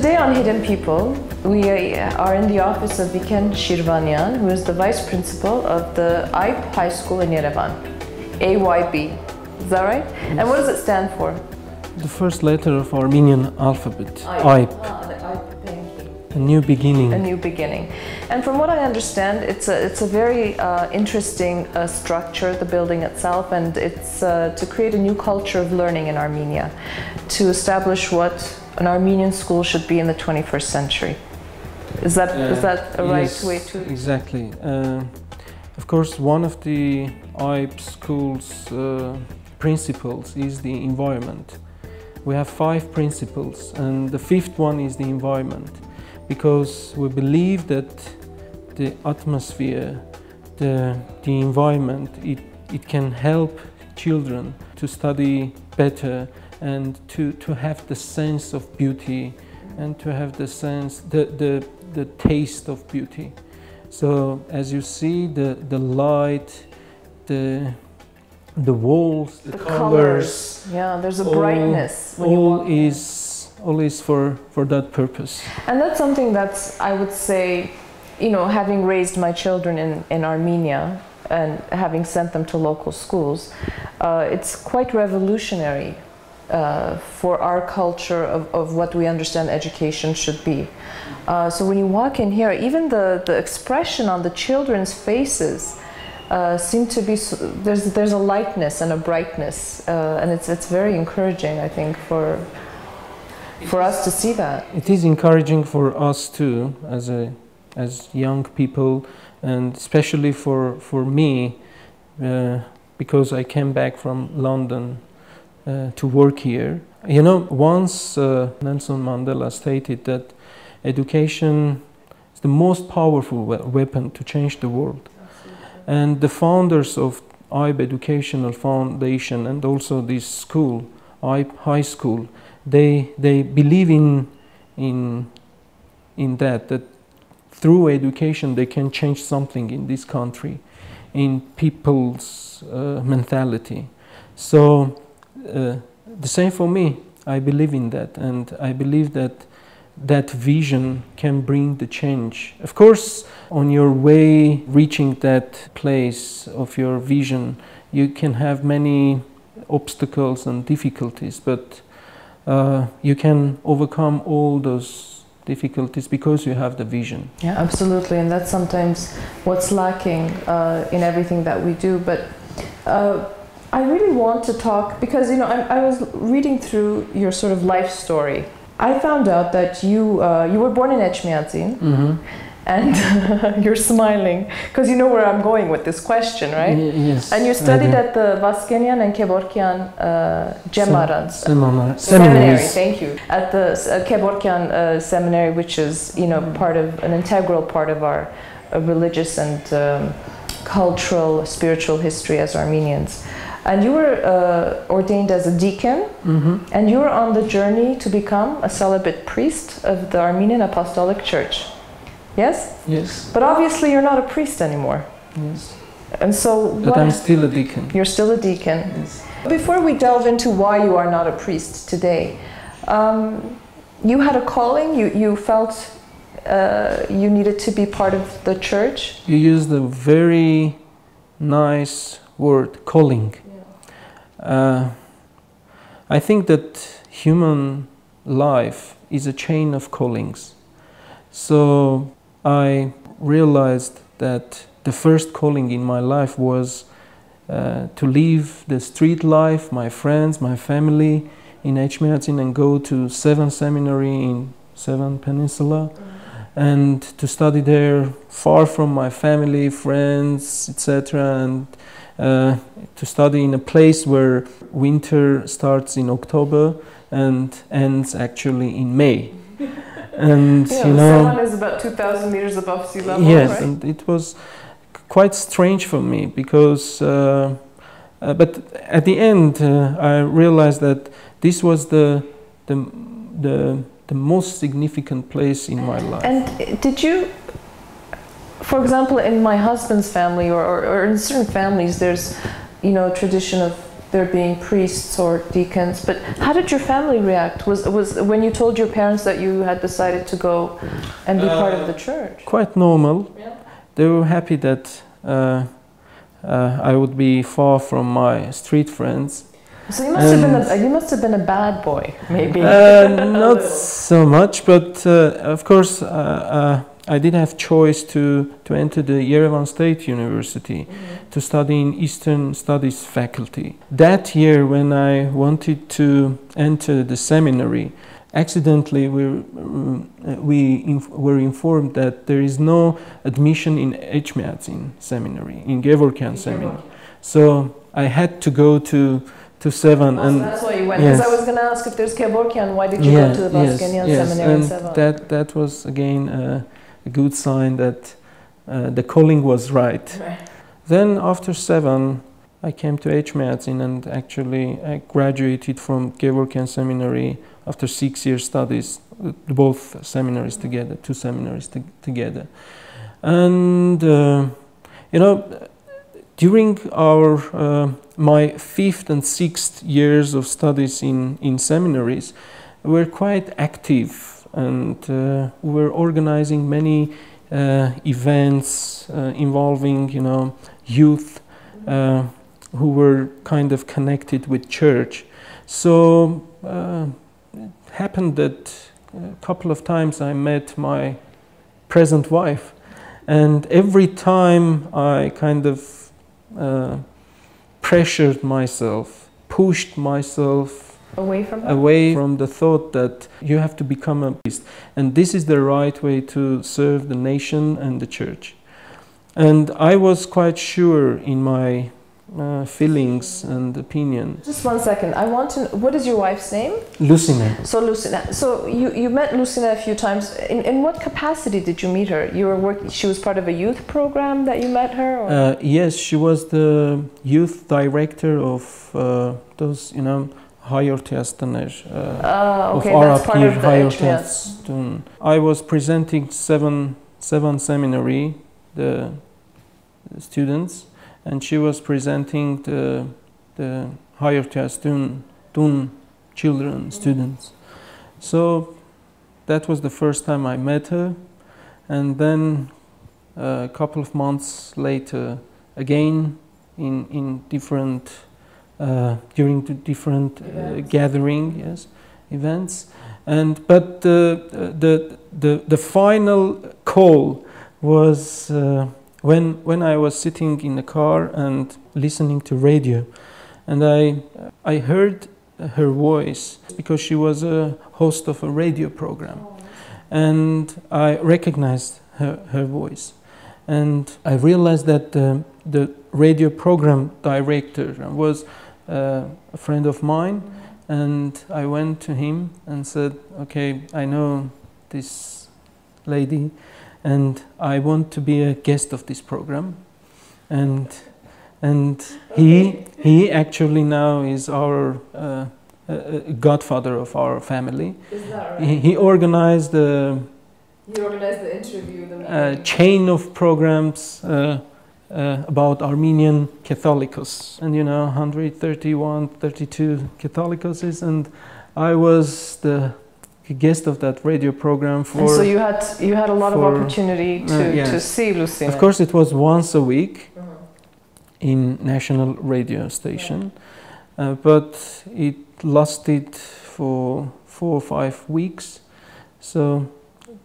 Today on Hidden People, we are in the office of Vigen Shirvanyan, who is the Vice Principal of the AYB High School in Yerevan. AYB, is that right? Yes. And what does it stand for? The first letter of Armenian alphabet, AYB. Thank you. A new beginning. A new beginning. And from what I understand, it's a very interesting structure, the building itself, and it's to create a new culture of learning in Armenia, to establish what an Armenian school should be in the 21st century. Is that a right way to... Exactly. Of course, one of the AYB school's principles is the environment. We have 5 principles, and the 5th one is the environment, because we believe that the atmosphere, the environment, it can help children to study better and to have the sense of beauty and to have the sense, the taste of beauty. So as you see, the light, the walls, the colors, yeah, there's a brightness when you all walk is for that purpose. And that's something that's, I would say, you know, having raised my children in Armenia and having sent them to local schools, it's quite revolutionary for our culture of what we understand education should be. So when you walk in here, even the expression on the children's faces seem to be, there's a lightness and a brightness, and it's very encouraging, I think, for us to see that. It is encouraging for us too, as young people, and especially for me, because I came back from London to work here. You know, once Nelson Mandela stated that education is the most powerful weapon to change the world. Absolutely. And the founders of AYB Educational Foundation and also this school, AYB High School, they believe in that through education they can change something in this country, in people's mentality. So the same for me. I believe in that, and I believe that vision can bring the change. Of course, on your way reaching that place of your vision, you can have many obstacles and difficulties, but you can overcome all those difficulties because you have the vision. Yeah, absolutely, and that's sometimes what's lacking in everything that we do. But I really want to talk, because, you know, I was reading through your sort of life story. I found out that you were born in Echmiadzin, mm-hmm. and you're smiling because you know where I'm going with this question, right? Yes. And you studied at the Vazgenyan and Gevorgyan Seminaries. Thank you. At the Gevorgyan Seminary, which is, you know, an integral part of our religious and cultural, spiritual history as Armenians. And you were ordained as a deacon, mm-hmm. and you were on the journey to become a celibate priest of the Armenian Apostolic Church. Yes? Yes. But obviously you're not a priest anymore. Yes. And so... But I'm still a deacon. You're still a deacon. Yes. Before we delve into why you are not a priest today, you had a calling, you felt you needed to be part of the church? You used a very nice word, calling. I think that human life is a chain of callings. So I realized that the first calling in my life was to leave the street life, my friends, my family in Echmiadzin, and go to Seven Seminary in Seven Peninsula, and to study there far from my family, friends, etc., and to study in a place where winter starts in October and ends actually in May. And yeah, you know, Seven is about 2,000 meters above sea level. Yes, right? And it was quite strange for me because, but at the end, I realized that this was the most significant place in my life. And did you? For example, in my husband's family, or in certain families, there's, you know, tradition of there being priests or deacons. But how did your family react? Was when you told your parents that you had decided to go and be part of the church? Quite normal. Yeah. They were happy that I would be far from my street friends. So you must have been a bad boy, maybe. Not so much, but of course I did have choice to enter the Yerevan State University to study in Eastern Studies faculty. That year, when I wanted to enter the seminary, accidentally we were informed that there is no admission in Vazgenyan Seminary, in Gevorgyan Seminary. So I had to go to 7. And that's why you went. Because I was going to ask, if there's Gevorgyan, why did you go to the Vazgenyan Seminary in 7? That was again a good sign that the calling was right. Then after 7, I came to Vazgenyan, and actually I graduated from Gevorgyan Seminary after 6 years studies, both seminaries together, 2 seminaries together. And you know, during our my 5th and 6th years of studies in seminaries, we were quite active, and we were organizing many events involving, you know, youth who were kind of connected with church. So it happened that a couple of times I met my present wife, and every time I kind of pressured myself, pushed myself away from the thought that you have to become a priest, and this is the right way to serve the nation and the church. And I was quite sure in my feelings and opinion. Just 1 second, I want to know, what is your wife's name? Lucina. So Lucina, so you met Lucina a few times. In what capacity did you meet her? She was part of a youth program that you met her? Or? Yes, she was the youth director of those, you know, Higher Teastaner of Arab Higher Teastan. I was presenting seven seminary, the students, and she was presenting the Higher Teastan children, students. So that was the first time I met her, and then a couple of months later, again in different during the different events, but the final call was when I was sitting in the car and listening to radio, and I heard her voice because she was a host of a radio program, and I recognized her voice, and I realized that the radio program director was a friend of mine, and I went to him and said, okay, I know this lady, and I want to be a guest of this program, and he actually now is our godfather of our family. Is that right? He organized the interview, the chain of programs about Armenian Catholicos, and you know, 131, 32 Catholicos, and I was the guest of that radio program for. And so you had a lot of opportunity to see Lucina. Of course, it was once a week in national radio station, but it lasted for 4 or 5 weeks. So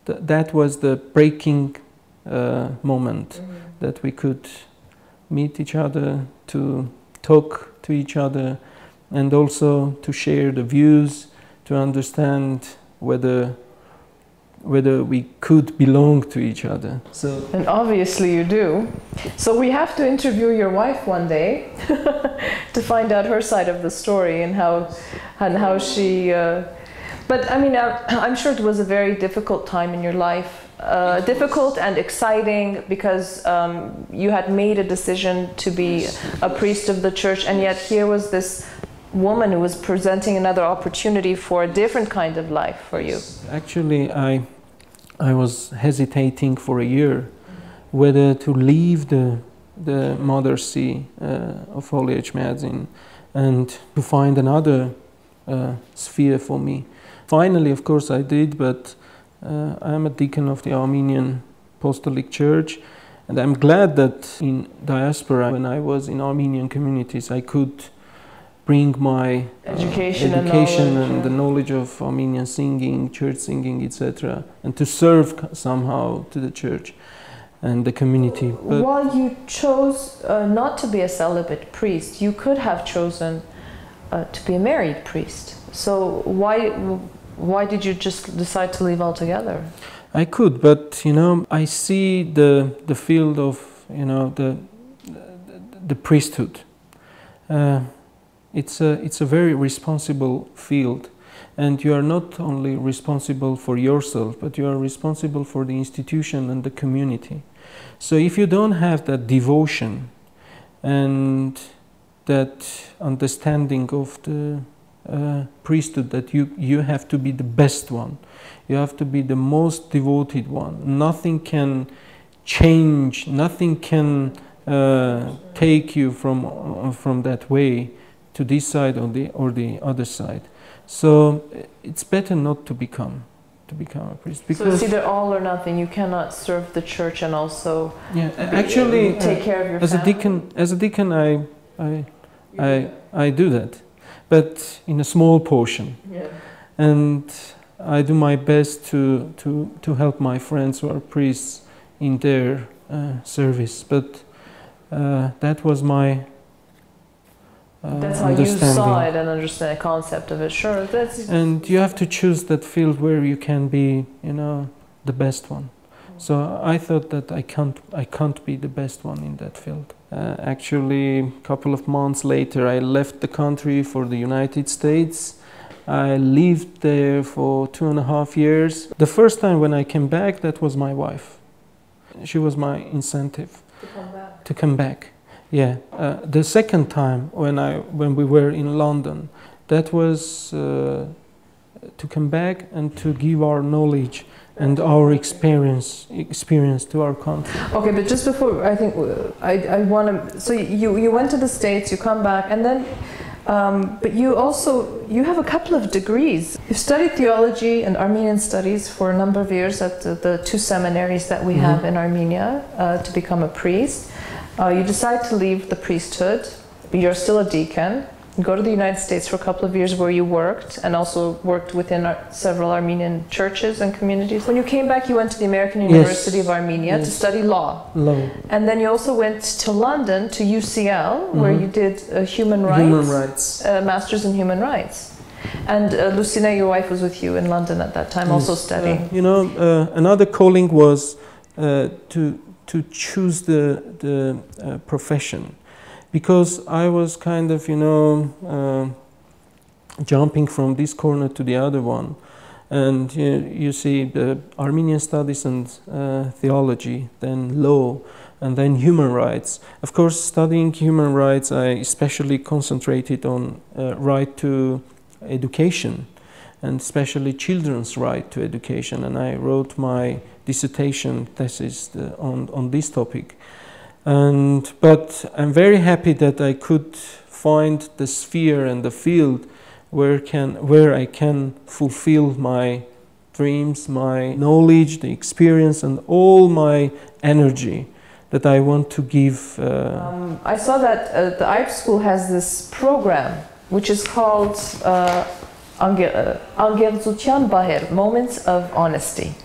that was the breaking moment that we could meet each other, to talk to each other, and also to share the views, to understand whether we could belong to each other. So, and obviously you do. So we have to interview your wife one day to find out her side of the story and how she. But I mean, I'm sure it was a very difficult time in your life. Difficult and exciting, because you had made a decision to be a priest of the church, and yet here was this woman who was presenting another opportunity for a different kind of life for you. Actually, I was hesitating for a year whether to leave the mother see of Holy Vazgenyan and to find another sphere for me. Finally, of course, I did, but I am a deacon of the Armenian Apostolic Church, and I'm glad that in diaspora, when I was in Armenian communities, I could bring my education and the knowledge of Armenian singing, church singing, etc., and to serve somehow to the church and the community. But while you chose not to be a celibate priest, you could have chosen to be a married priest. So why did you just decide to leave altogether? I could, but I see the field of the priesthood. It's a very responsible field, and you are not only responsible for yourself, but you are responsible for the institution and the community. So if you don't have that devotion and that understanding of the priesthood, that you have to be the best one, you have to be the most devoted one. Nothing can change, nothing can take you from that way to this side or the other side. So it's better not to become a priest. Because so it's either all or nothing. You cannot serve the church and also actually take care of your family. As a deacon, I do that, but in a small portion. Yeah. And I do my best to help my friends who are priests in their service. But that was my that's how you saw it and understand the concept of it. Sure, and you have to choose that field where you can be, the best one. So I thought that I can't be the best one in that field. Actually, a couple of months later, I left the country for the United States. I lived there for 2.5 years. The first time when I came back, that was my wife. She was my incentive to come back. Yeah. The second time when we were in London, that was to come back and to give our knowledge and our experience to our country. Okay, but just before, I think I want to. So you went to the States, you come back, and then, but you have a couple of degrees. You've studied theology and Armenian studies for a number of years at the 2 seminaries that we have in Armenia to become a priest. You decide to leave the priesthood. You're still a deacon. You go to the United States for a couple of years where you worked and also worked within several Armenian churches and communities. When you came back, you went to the American University of Armenia to study law. And then you also went to London, to UCL, where you did human rights. Masters in Human Rights. And Lucina, your wife, was with you in London at that time, also studying. Another calling was to choose the profession, because I was kind of jumping from this corner to the other one, and you see the Armenian studies and theology, then law, and then human rights. Of course, studying human rights, I especially concentrated on right to education, and especially children's right to education, and I wrote my dissertation thesis on this topic. But I'm very happy that I could find the sphere and the field where I can fulfill my dreams, my knowledge, the experience, and all my energy that I want to give. I saw that the AYB School has this program which is called Angelzutyan Baher, Moments of Honesty.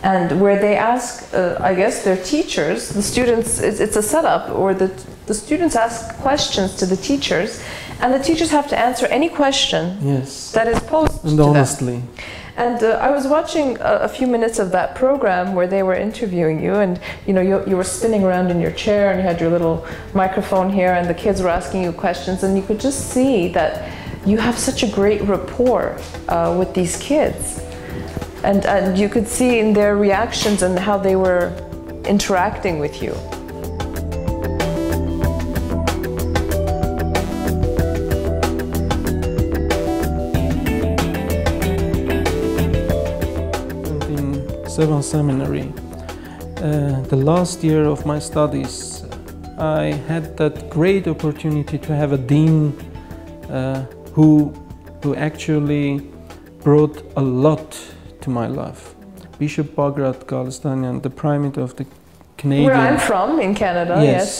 And where they ask, I guess, their teachers, the students, it's a setup, or the students ask questions to the teachers, and the teachers have to answer any question that is posed and to honestly. them. And I was watching a few minutes of that program where they were interviewing you, and you were spinning around in your chair, and you had your little microphone here, and the kids were asking you questions, and you could just see that you have such a great rapport with these kids. And you could see in their reactions and how they were interacting with you. In Yerevan Seminary, the last year of my studies, I had that great opportunity to have a dean who actually brought a lot to my life. Bishop Bagrat Galistanian, the primate of the Canadian. Where I'm from, in Canada, yes.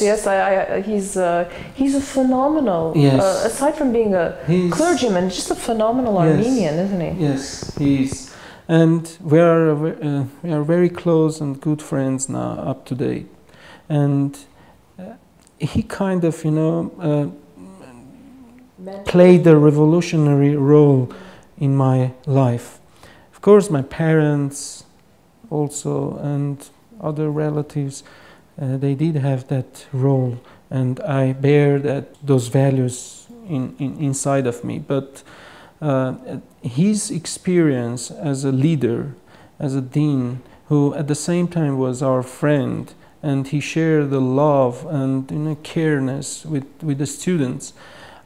He's a phenomenal, aside from being a clergyman, just a phenomenal Armenian, isn't he? Yes, he is. And we are very close and good friends now, up to date. And he kind of, played a revolutionary role in my life. Of course, my parents also and other relatives, they did have that role, and I bear those values inside of me. But his experience as a leader, as a dean, who at the same time was our friend, and he shared the love and careness with the students.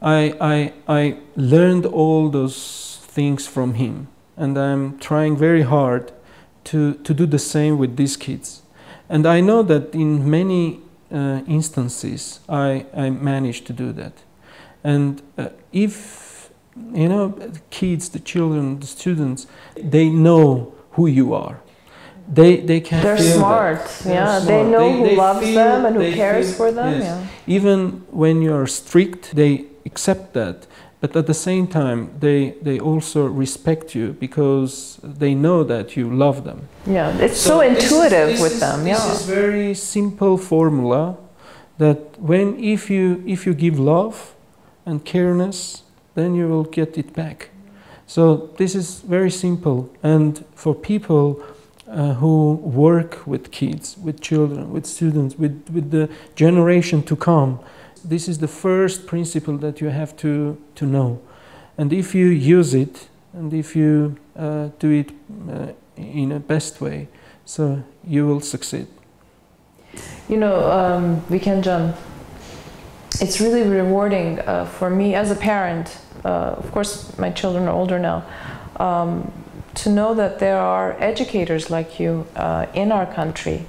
I learned all those things from him, and I'm trying very hard to do the same with these kids. And I know that in many instances I managed to do that. And if kids, the children, the students, they know who you are. They can. They're feel smart. That. Yeah, they know who loves them and who cares for them. Yes. Yeah. Even when you are strict, they accept that. But at the same time, they also respect you because they know that you love them. Yeah, it's so intuitive with them. This is very simple formula that if you give love and careness, then you will get it back. So this is very simple, and for people who work with kids, with children, with students, with the generation to come, this is the first principle that you have to know. And if you use it, and if you do it in a best way, so you will succeed. Vigen, it's really rewarding for me as a parent. Of course, my children are older now. To know that there are educators like you in our country.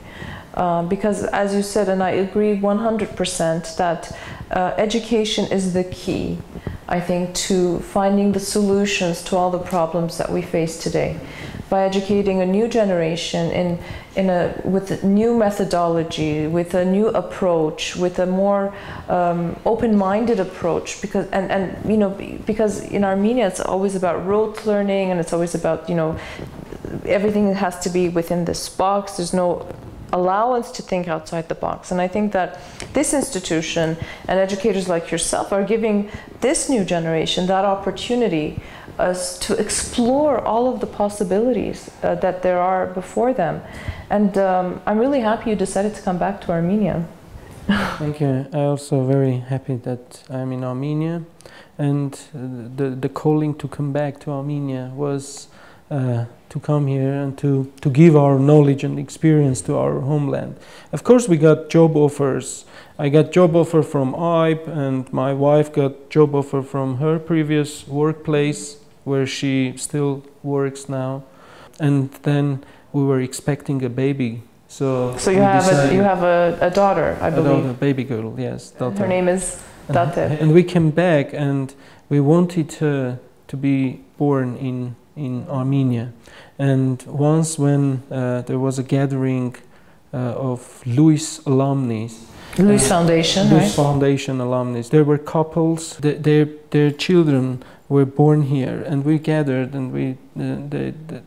Because as you said, and I agree 100%, that education is the key, I think, to finding the solutions to all the problems that we face today. By educating a new generation with a new methodology, with a new approach, with a more open-minded approach, because in Armenia it's always about rote learning, and it's always about everything has to be within this box. There's no allowance to think outside the box. And I think that this institution and educators like yourself are giving this new generation that opportunity to explore all of the possibilities that there are before them. And I'm really happy you decided to come back to Armenia. Thank you. I'm also very happy that I'm in Armenia, and the calling to come back to Armenia was to come here and to give our knowledge and experience to our homeland. Of course, we got job offers. I got job offer from AYB, and my wife got job offer from her previous workplace, where she still works now. And then we were expecting a baby. So you have a daughter, I believe. A daughter, baby girl, yes. Daughter. Her name is Date. And we came back, and we wanted to be born in Armenia. And once when there was a gathering of Lewis alumni, Lewis Foundation, Lewis right? Foundation alumni, there were couples, their children were born here, and we gathered, and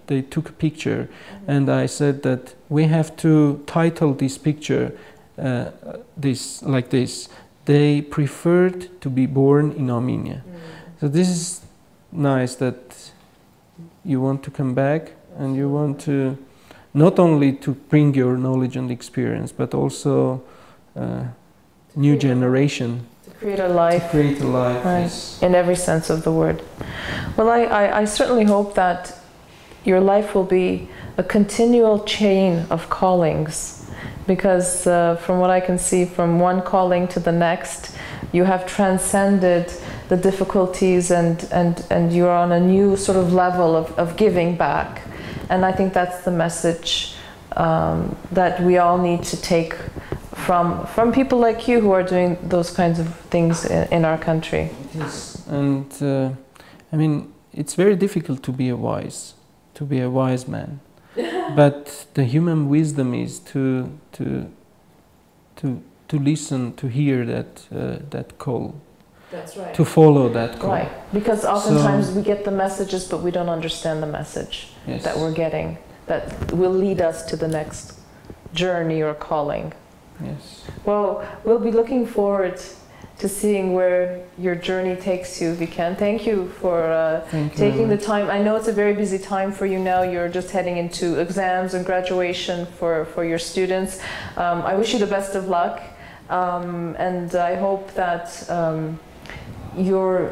they took a picture, and I said that we have to title this picture like this: they preferred to be born in Armenia. So this is nice that you want to come back, and you want to not only to bring your knowledge and experience, but also new generation. To create a life. To create a life, right. Yes. In every sense of the word. Well, I certainly hope that your life will be a continual chain of callings, because from what I can see, from one calling to the next, you have transcended the difficulties, and you're on a new sort of level of giving back. And I think that's the message that we all need to take from people like you who are doing those kinds of things in our country. It is, and I mean, it's very difficult to be a wise man, but the human wisdom is to listen, to hear that call. That's right. To follow that call. Right, because oftentimes we get the messages, but we don't understand the message that we're getting, that will lead us to the next journey or calling. Yes. Well, we'll be looking forward to seeing where your journey takes you, Vigen. Thank you for taking the time. I know it's a very busy time for you now. You're just heading into exams and graduation for your students. I wish you the best of luck, and I hope that your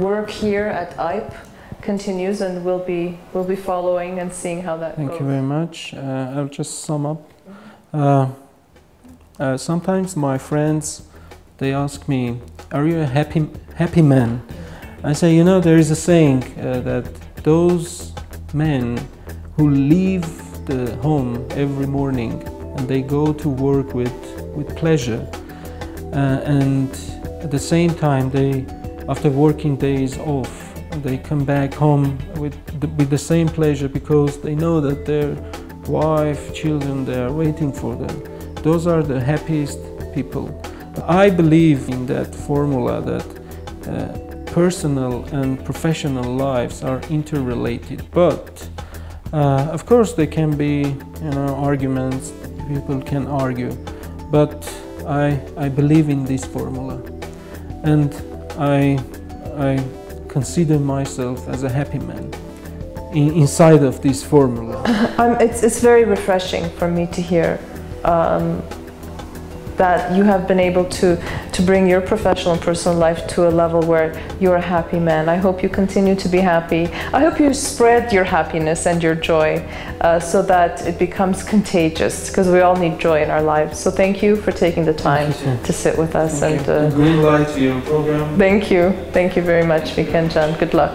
work here at AYB continues, and we'll be following and seeing how that goes. Thank you very much. I'll just sum up. Sometimes my friends, they ask me, "Are you a happy man?" I say, you know, there is a saying that those men who leave the home every morning and they go to work with pleasure, and at the same time, after working days off, they come back home with the same pleasure, because they know that their wife, children, they are waiting for them. Those are the happiest people. I believe in that formula that personal and professional lives are interrelated, but of course there can be, you know, arguments. People can argue, but I believe in this formula, and I consider myself as a happy man inside of this formula. It's very refreshing for me to hear that you have been able to bring your professional and personal life to a level where you're a happy man. I hope you continue to be happy. I hope you spread your happiness and your joy so that it becomes contagious, because we all need joy in our lives. So thank you for taking the time to sit with us. Green light to your program. Thank you very much, Vigen. Good luck.